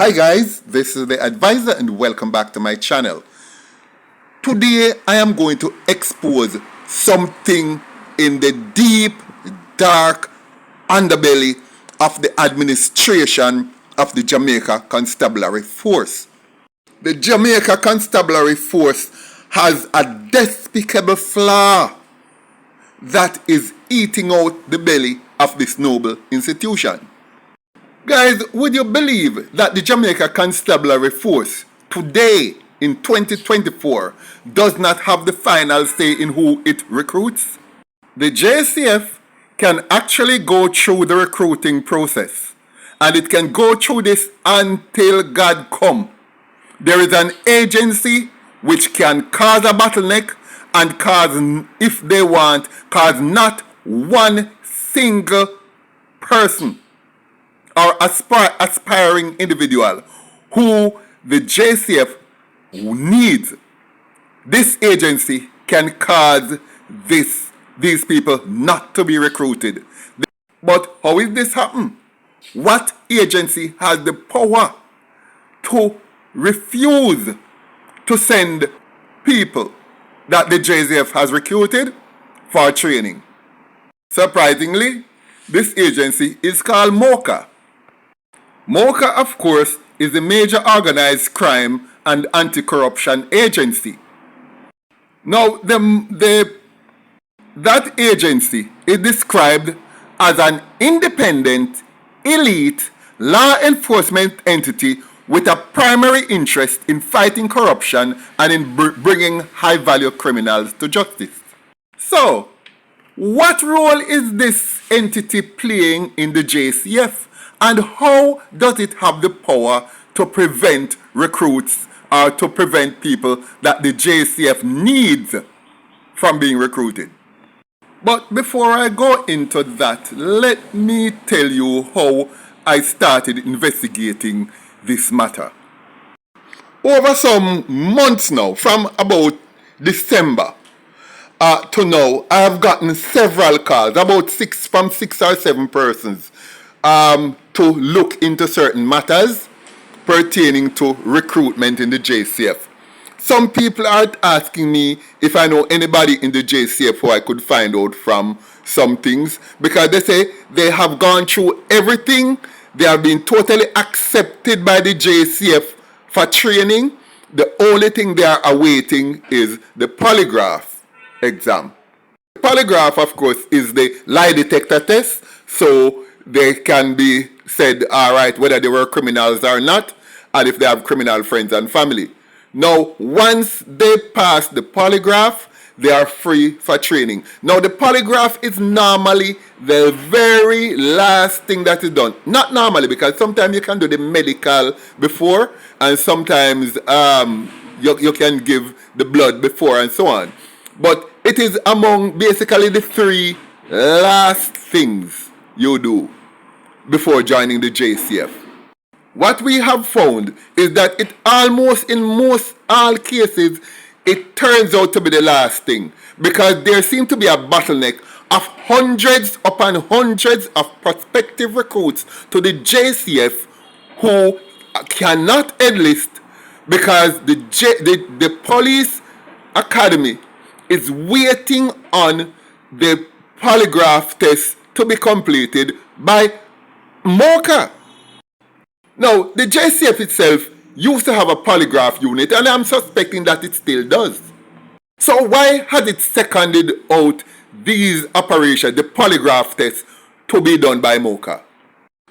Hi guys, this is the advisor and welcome back to my channel. Today I am going to expose something in the deep, dark underbelly of the administration of the Jamaica Constabulary Force. The Jamaica Constabulary Force has a despicable flaw that is eating out the belly of this noble institution. Guys, would you believe that the Jamaica Constabulary Force today in 2024 does not have the final say in who it recruits? The JCF can actually go through the recruiting process, and it can go through this until God come. There is an agency which can cause a bottleneck and cause, if they want, cause not one single person or aspiring individual who the JCF needs. This agency can cause these people not to be recruited. But how is this happen? What agency has the power to refuse to send people that the JCF has recruited for training? Surprisingly, this agency is called MOCA. MOCA, of course, is a major organized crime and anti-corruption agency. Now, that agency is described as an independent, elite, law enforcement entity with a primary interest in fighting corruption and in bringing high-value criminals to justice. So, what role is this entity playing in the JCF? And how does it have the power to prevent recruits or to prevent people that the JCF needs from being recruited? But before I go into that, let me tell you how I started investigating this matter. Over some months now, from about December to now, I have gotten several calls, about six or seven persons, to look into certain matters pertaining to recruitment in the JCF. Some people are asking me if I know anybody in the JCF who I could find out from some things, because they say they have gone through everything. They have been totally accepted by the JCF for training. The only thing they are awaiting is the polygraph exam. The polygraph, of course, is the lie detector test, so they can be said, all right, whether they were criminals or not, and if they have criminal friends and family. Now, once they pass the polygraph, they are free for training. Now, the polygraph is normally the very last thing that is done. Not normally, because sometimes you can do the medical before, and sometimes you can give the blood before and so on. But it is among basically the three last things you do before joining the JCF. What we have found is that it almost in all cases, it turns out to be the last thing, because there seems to be a bottleneck of hundreds upon hundreds of prospective recruits to the JCF who cannot enlist because the police academy is waiting on the polygraph test to be completed by MOCA. Now, the JCF itself used to have a polygraph unit, and I'm suspecting that it still does. So why has it seconded out these operations, the polygraph test, to be done by MOCA?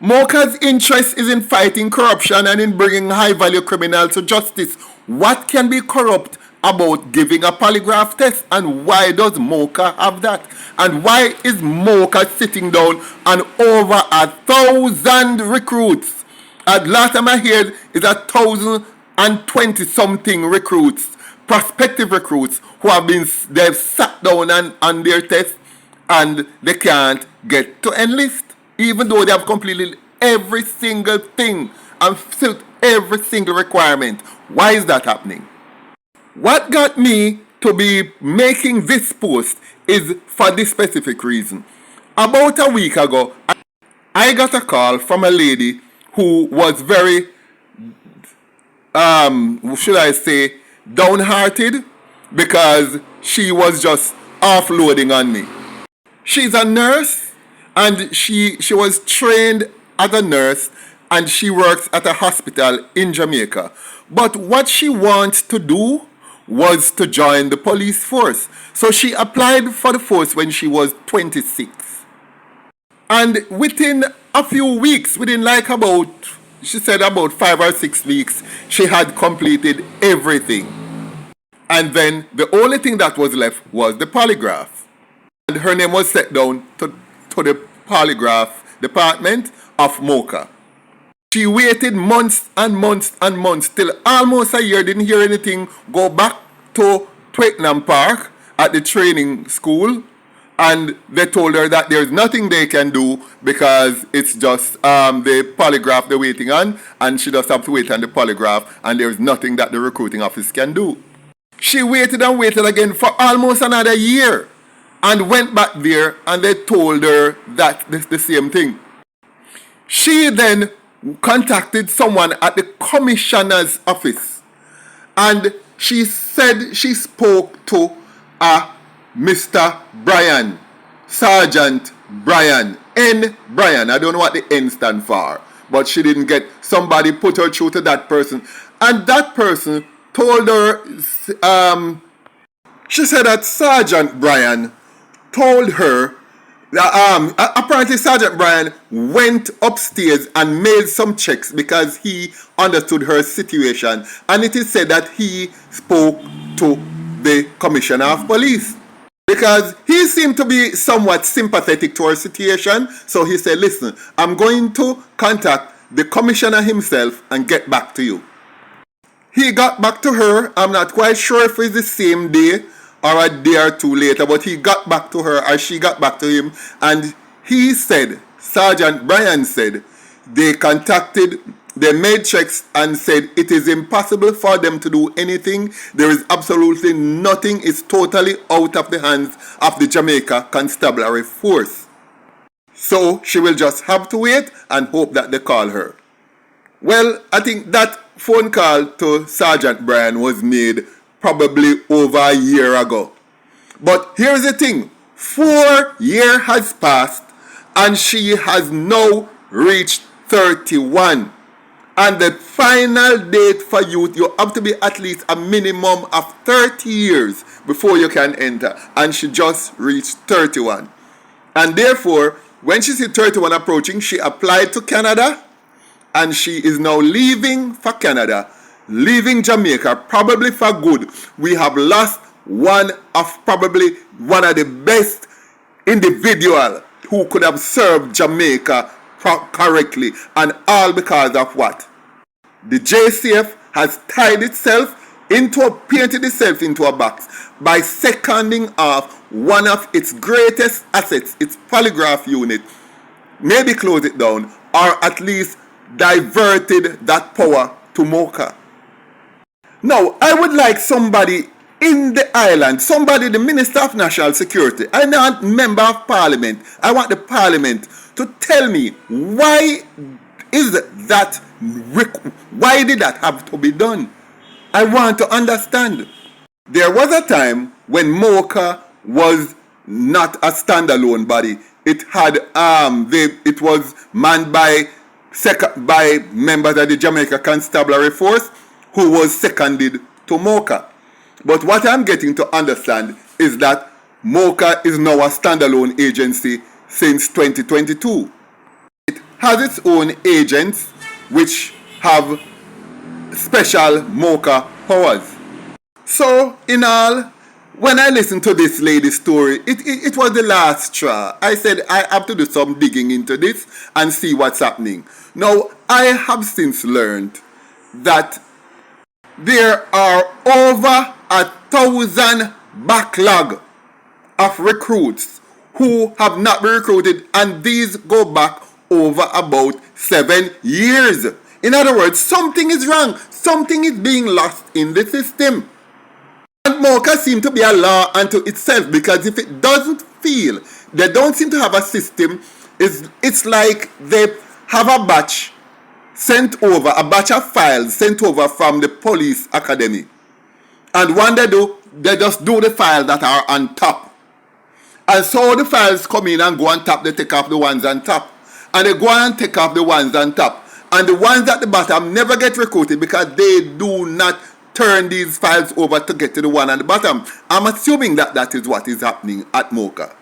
MOCA's interest is in fighting corruption and in bringing high-value criminals to justice. What can be corrupt about giving a polygraph test, and why does MOCA have that? And why is MOCA sitting down on over 1,000 recruits? At last time I heard is 1,020 something recruits, prospective recruits they've sat down on their test and they can't get to enlist, even though they have completed every single thing and filled every single requirement. Why is that happening? What got me to be making this post is for this specific reason. About a week ago, I got a call from a lady who was very should I say, downhearted because she was just offloading on me. She's a nurse and she was trained as a nurse and she works at a hospital in Jamaica. But what she wants to do was to join the police force. So she applied for the force when she was 26. And within a few weeks, within like about, she said about 5 or 6 weeks, she had completed everything. And then the only thing that was left was the polygraph. And her name was set down to the polygraph department of MOCA. She waited months and months and months till almost a year, didn't hear anything, go back to Twickenham Park at the training school, and they told her that there's nothing they can do because it's just the polygraph they're waiting on, and she just have to wait on the polygraph, and there's nothing that the recruiting office can do. She waited and waited again for almost another year and went back there and they told her that the same thing. She then contacted someone at the commissioner's office and she said she spoke to Mr. Brian, Sergeant Brian, N. Brian. I don't know what the N stand for, but she didn't get, somebody put her through to that person. And that person told her, she said that Sergeant Brian told her that apparently Sergeant Brian went upstairs and made some checks because he understood her situation, and it is said that he spoke to the Commissioner of Police because he seemed to be somewhat sympathetic to her situation. So he said, listen, I'm going to contact the Commissioner himself and get back to you. He got back to her. I'm not quite sure if it's the same day or a day or two later, but he got back to her or she got back to him, and he said, Sergeant Brian said, they made checks and said it is impossible for them to do anything. There is absolutely nothing. It's totally out of the hands of the Jamaica Constabulary Force. So she will just have to wait and hope that they call her. Well, I think that phone call to Sergeant Brian was made probably over a year ago. But here's the thing. 4 years has passed and she has now reached 31. And the final date for youth, you have to be at least a minimum of 30 years before you can enter. And she just reached 31. And therefore, when she see 31 approaching, she applied to Canada. And she is now leaving for Canada, leaving Jamaica, probably for good. We have lost one of the best individuals who could have served Jamaica correctly, and all because of what? The JCF has painted itself into a box by seconding off one of its greatest assets, its polygraph unit. Maybe close it down, or at least diverted that power to MOCA. Now, I would like somebody in the island, the Minister of National Security, I'm not Member of Parliament, I want the Parliament to tell me why did that have to be done? I want to understand. There was a time when MOCA was not a standalone body. It had it was manned by members of the Jamaica Constabulary Force who was seconded to MOCA. But what I'm getting to understand is that MOCA is now a standalone agency since 2022. It has its own agents which have special MOCA powers. So in all, when I listened to this lady's story, it was the last straw. I said I have to do some digging into this and see what's happening. Now, I have since learned that there are over 1,000 backlog of recruits who have not been recruited, and these go back over about 7 years. In other words, something is wrong. Something is being lost in the system. And MOCA seems to be a law unto itself, because if it doesn't feel, they don't seem to have a system, it's like they have a batch sent over, a batch of files sent over from the police academy. And when they do, they just do the files that are on top. And so the files come in and go on top, they take off the ones on top. And they go and take off the ones on top. And the ones at the bottom never get recruited because they do not turn these files over to get to the one at the bottom. I'm assuming that that is what is happening at MOCA.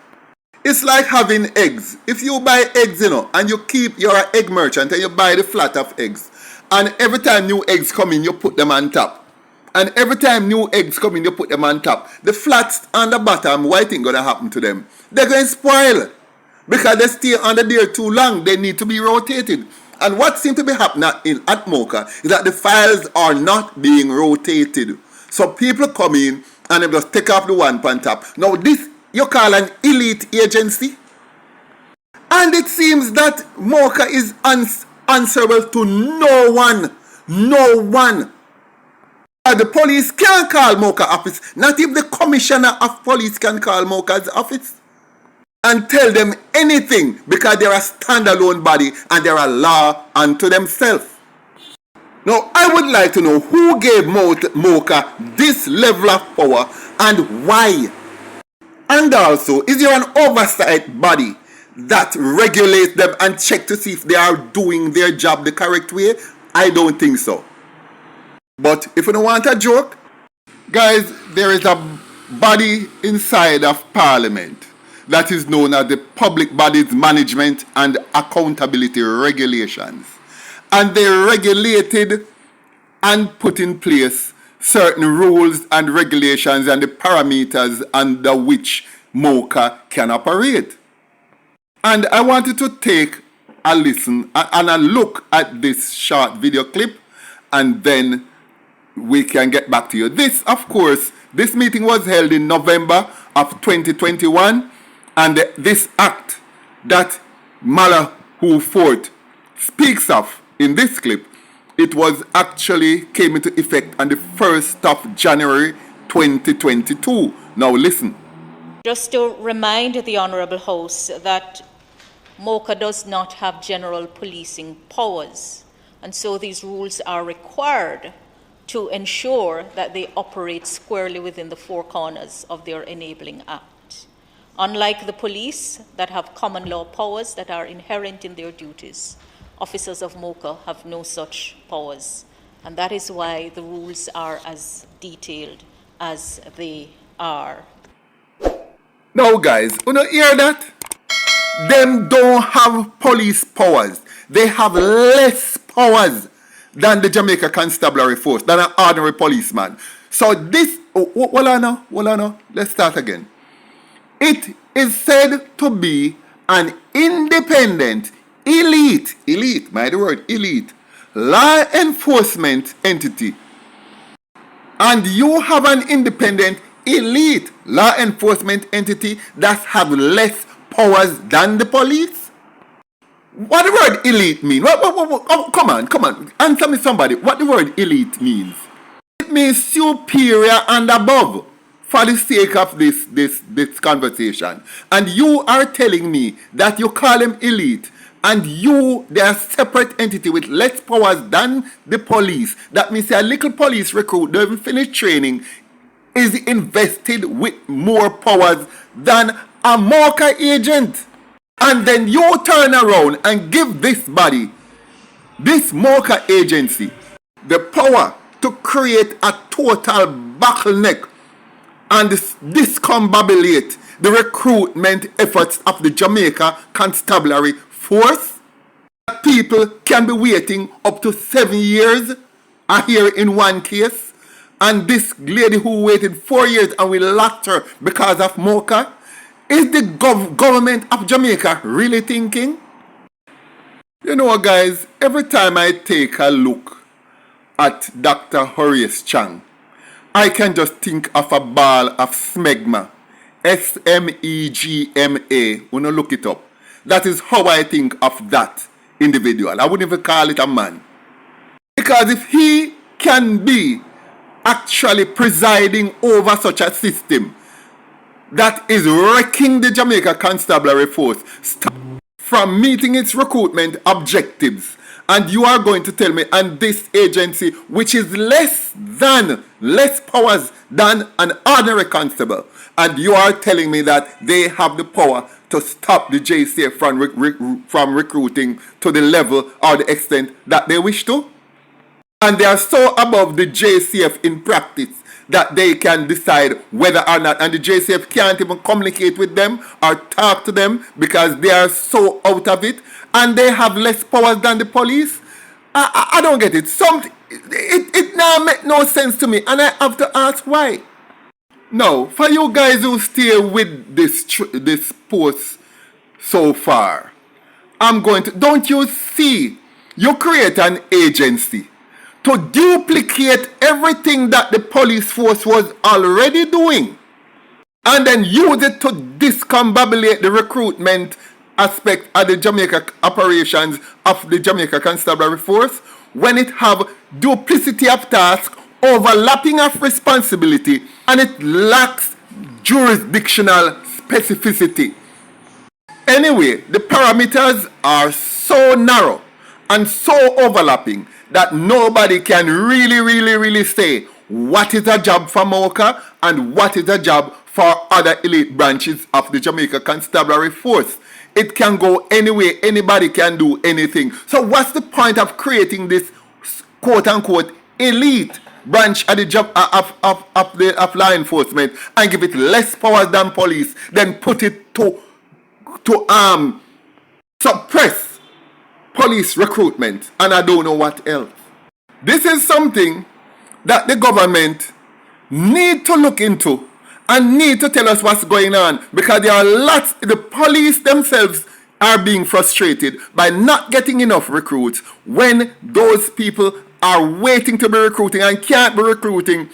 It's like having eggs. If you buy eggs, and you're an egg merchant and you buy the flat of eggs. And every time new eggs come in, you put them on top. And every time new eggs come in, you put them on top. The flats on the bottom, what thing going to happen to them? They're going to spoil. Because they stay under there too long. They need to be rotated. And what seems to be happening at MOCA is that the files are not being rotated. So people come in and they just take off the one on top. Now this you call an elite agency. And it seems that MOCA is answerable to no one. No one. The police can't call MOCA office. Not if the commissioner of police can call MOCA's office and tell them anything, because they're a standalone body and they're a law unto themselves. Now, I would like to know who gave MOCA this level of power and why. And also, is there an oversight body that regulates them and check to see if they are doing their job the correct way? I don't think so. But if you don't want a joke, guys, there is a body inside of Parliament that is known as the Public Bodies Management and Accountability Regulations. And they regulated and put in place certain rules and regulations and the parameters under which MOCA can operate. And I wanted to take a listen and a look at this short video clip, and then we can get back to you. This, of course, this meeting was held in November of 2021, and this act that Malahoo Fort speaks of in this clip, it was actually came into effect on the 1st of January 2022. Now listen. Just to remind the Honourable House that MOCA does not have general policing powers, and so these rules are required to ensure that they operate squarely within the four corners of their enabling act. Unlike the police that have common law powers that are inherent in their duties, officers of MOCA have no such powers, and that is why the rules are as detailed as they are. Now guys, you know hear that? Them don't have police powers. They have less powers than the Jamaica Constabulary Force, than an ordinary policeman. So this, let's start again. It is said to be an independent, elite, mind the word elite, law enforcement entity. And you have an independent, elite law enforcement entity that have less powers than the police? What the word elite mean? Oh, come on. Answer me somebody. What the word elite means? It means superior and above, for the sake of this conversation. And you are telling me that you call them elite, and they are a separate entity with less powers than the police. That means a little police recruit, they haven't finished training, is invested with more powers than a MOCA agent. And then you turn around and give this body, this MOCA agency, the power to create a total bottleneck and discombobulate the recruitment efforts of the Jamaica Constabulary Force. People can be waiting up to 7 years. I hear in one case. And this lady who waited 4 years and we lost her because of MOCA. Is the government of Jamaica really thinking? You know guys, every time I take a look at Dr. Horace Chang, I can just think of a ball of smegma. S-M-E-G-M-A. When you look it up. That is how I think of that individual. I wouldn't even call it a man. Because if he can be actually presiding over such a system that is wrecking the Jamaica Constabulary Force from meeting its recruitment objectives And you are going to tell me, and this agency, which is less powers than an ordinary constable, and you are telling me that they have the power to stop the JCF from recruiting to the level or the extent that they wish to? And they are so above the JCF in practice that they can decide whether or not, and the JCF can't even communicate with them or talk to them because they are so out of it, and they have less powers than the police. I don't get it. It now make no sense to me, and I have to ask why. Now, for you guys who stay with this post so far, don't you see, you create an agency to duplicate everything that the police force was already doing, and then use it to discombobulate the recruitment aspect of the Jamaica operations of the Jamaica Constabulary Force, when it have duplicity of task, overlapping of responsibility, and it lacks jurisdictional specificity. Anyway, the parameters are so narrow and so overlapping that nobody can really say what is a job for MOCA and what is a job for other elite branches of the Jamaica Constabulary Force. It can go anyway, anybody can do anything. So what's the point of creating this quote-unquote elite branch of the job of law enforcement and give it less powers than police, then put it to suppress police recruitment, and I don't know what else. This is something that the government need to look into and need to tell us what's going on, because there are lots, the police themselves are being frustrated by not getting enough recruits when those people are waiting to be recruiting and can't be recruiting,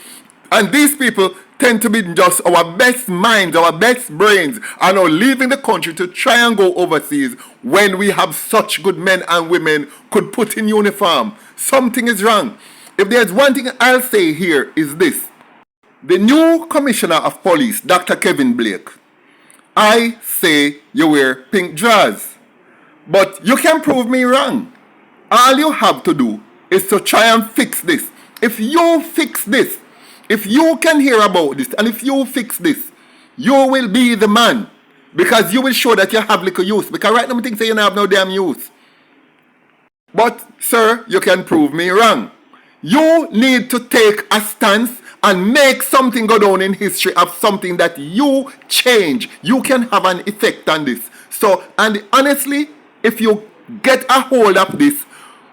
and these people tend to be just our best minds, our best brains, are now leaving the country to try and go overseas when we have such good men and women could put in uniform. Something is wrong. If there's one thing I'll say here is this: the new commissioner of police, Dr. Kevin Blake, I say you wear pink drawers, but you can prove me wrong. All you have to do is to try and fix this. If you fix this, if you can hear about this, and if you fix this, you will be the man, because you will show that you have little use. Because right now I think say you don't have no damn use. But sir, you can prove me wrong. You need to take a stance and make something go down in history of something that you change. You can have an effect on this. So, and honestly, if you get a hold of this,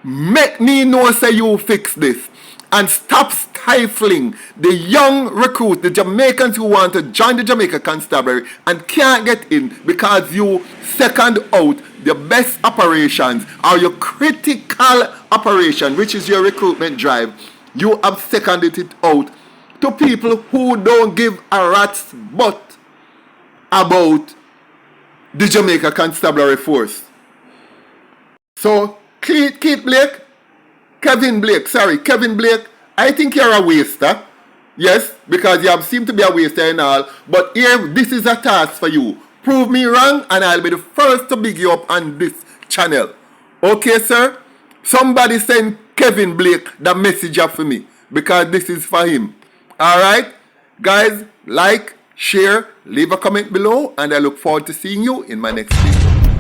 make me know say you fix this, and stop stifling the young recruits, the Jamaicans who want to join the Jamaica Constabulary and can't get in because you second out the best operations or your critical operation, which is your recruitment drive. You have seconded it out to people who don't give a rat's butt about the Jamaica Constabulary Force. So, Kevin Blake, I think you're a waster. Yes, because you have seemed to be a waster and all. But here, this is a task for you. Prove me wrong, and I'll be the first to big you up on this channel. Okay, sir? Somebody send Kevin Blake the message up for me, because this is for him. Alright? Guys, like, share, leave a comment below, and I look forward to seeing you in my next video.